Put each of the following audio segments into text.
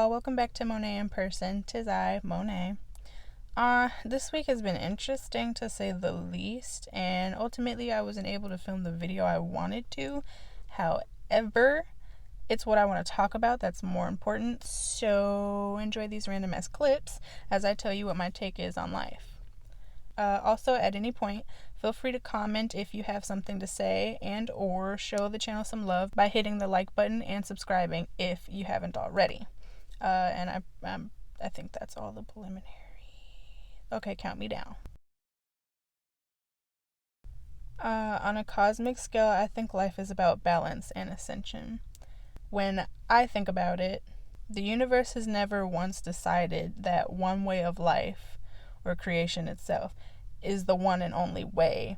y'all. Welcome back to Monet in Person. 'Tis I, Monet. This week has been interesting to say the least, and ultimately I wasn't able to film the video I wanted to. However, it's what I want to talk about that's more important, so enjoy these random ass clips as I tell you what my take is on life. Also, at any point, feel free to comment if you have something to say and or show the channel some love by hitting the like button and subscribing if you haven't already. And I think that's all the preliminary. Okay, count me down. On a cosmic scale, I think life is about balance and ascension. When I think about it, the universe has never once decided that one way of life, or creation itself, is the one and only way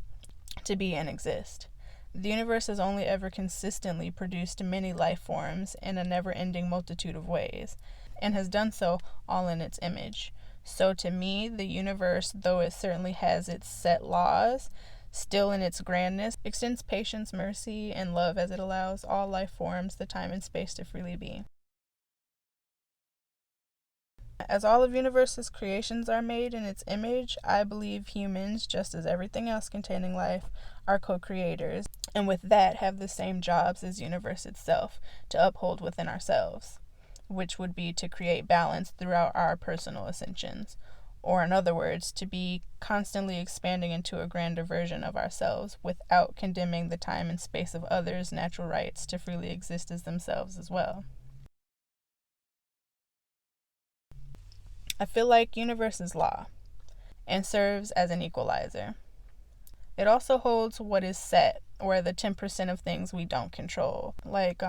to be and exist. The universe has only ever consistently produced many life forms in a never-ending multitude of ways, and has done so all in its image. So to me, the universe, though it certainly has its set laws, still in its grandness, extends patience, mercy, and love as it allows all life forms the time and space to freely be. As all of universe's creations are made in its image, I believe humans, just as everything else containing life, are co-creators, and with that have the same jobs as universe itself to uphold within ourselves, which would be to create balance throughout our personal ascensions, or in other words, to be constantly expanding into a grander version of ourselves without condemning the time and space of others' natural rights to freely exist as themselves as well. I feel like universe is law and serves as an equalizer. It also holds what is set, or the 10% of things we don't control, like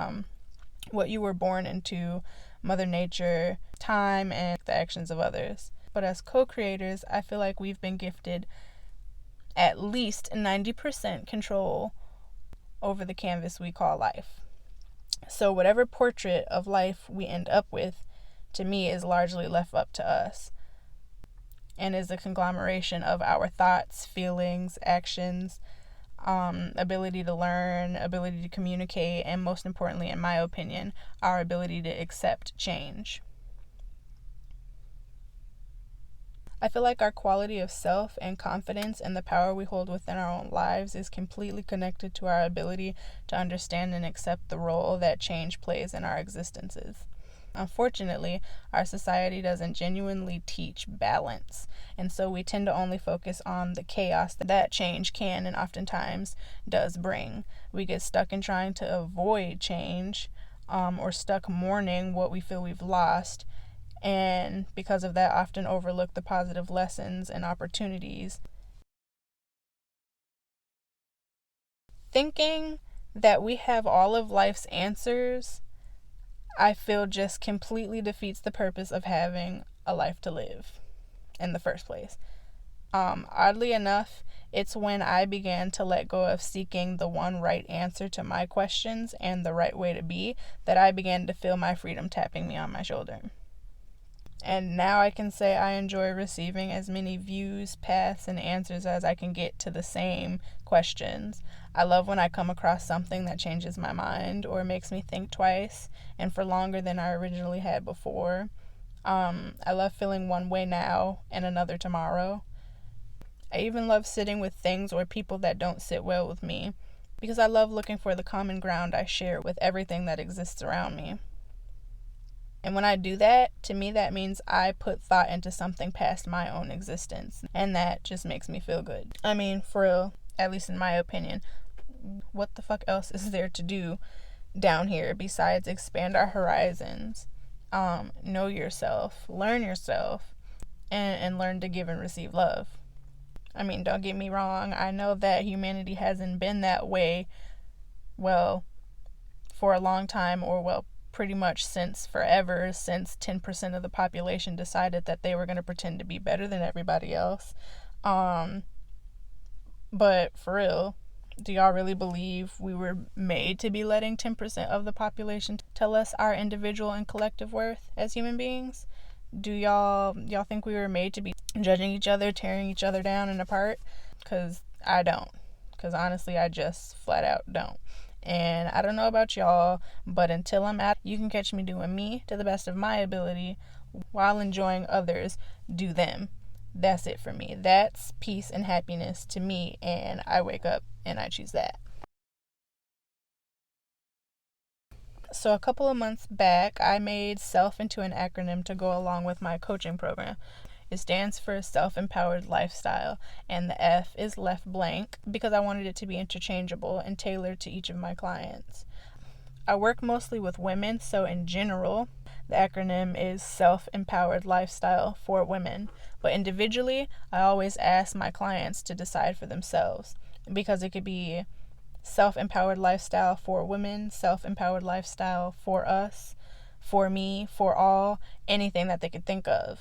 what you were born into, Mother Nature, time, and the actions of others. But as co-creators, I feel like we've been gifted at least 90% control over the canvas we call life. So whatever portrait of life we end up with, to me, is largely left up to us, and is a conglomeration of our thoughts, feelings, actions, ability to learn, ability to communicate, and most importantly, in my opinion, our ability to accept change. I feel like our quality of self and confidence and the power we hold within our own lives is completely connected to our ability to understand and accept the role that change plays in our existences. Unfortunately, our society doesn't genuinely teach balance, and so we tend to only focus on the chaos that change can and oftentimes does bring. We get stuck in trying to avoid change, or stuck mourning what we feel we've lost, and because of that, often overlook the positive lessons and opportunities. Thinking that we have all of life's answers, I feel, just completely defeats the purpose of having a life to live in the first place. Oddly enough, it's when I began to let go of seeking the one right answer to my questions and the right way to be that I began to feel my freedom tapping me on my shoulder. And now I can say I enjoy receiving as many views, paths, and answers as I can get to the same questions. I love when I come across something that changes my mind or makes me think twice and for longer than I originally had before. I love feeling one way now and another tomorrow. I even love sitting with things or people that don't sit well with me, because I love looking for the common ground I share with everything that exists around me. And when I do that, to me that means I put thought into something past my own existence, and that just makes me feel good. I mean, for real, at least in my opinion, what the fuck else is there to do down here besides expand our horizons, know yourself, learn yourself, and learn to give and receive love? I mean, don't get me wrong, I know that humanity hasn't been that way, well, for a long time, or well, pretty much since forever, since 10% of the population decided that they were going to pretend to be better than everybody else. But for real, do y'all really believe we were made to be letting 10% of the population tell us our individual and collective worth as human beings? Do y'all think we were made to be judging each other, tearing each other down and apart? Because I don't. Because honestly, I just flat out don't. And I don't know about y'all, but until I'm out, you can catch me doing me to the best of my ability while enjoying others do them. That's it for me. That's peace and happiness to me, and I wake up and I choose that. So a couple of months back, I made SELF into an acronym to go along with my coaching program. It stands for self-empowered lifestyle, and the F is left blank because I wanted it to be interchangeable and tailored to each of my clients. I work mostly with women, so in general, the acronym is self-empowered lifestyle for women. But individually, I always ask my clients to decide for themselves because it could be self-empowered lifestyle for women, self-empowered lifestyle for us, for me, for all, anything that they could think of.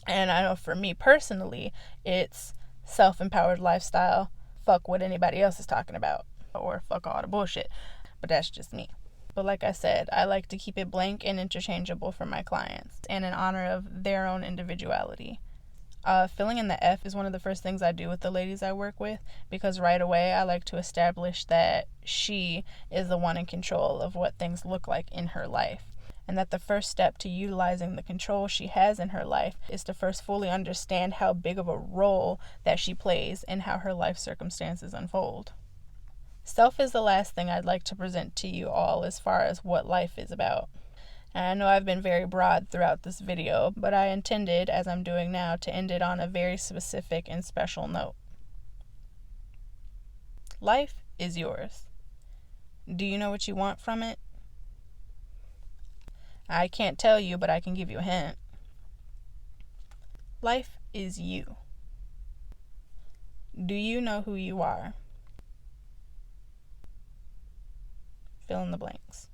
And I know for me personally, it's self-empowered lifestyle, fuck what anybody else is talking about, or fuck all the bullshit. But that's just me. But like I said, I like to keep it blank and interchangeable for my clients, and in honor of their own individuality. Filling in the F is one of the first things I do with the ladies I work with, because right away I like to establish that she is the one in control of what things look like in her life, and that the first step to utilizing the control she has in her life is to first fully understand how big of a role that she plays in how her life circumstances unfold. Self is the last thing I'd like to present to you all as far as what life is about. And I know I've been very broad throughout this video, but I intended, as I'm doing now, to end it on a very specific and special note. Life is yours. Do you know what you want from it? I can't tell you, but I can give you a hint. Life is you. Do you know who you are? Fill in the blanks.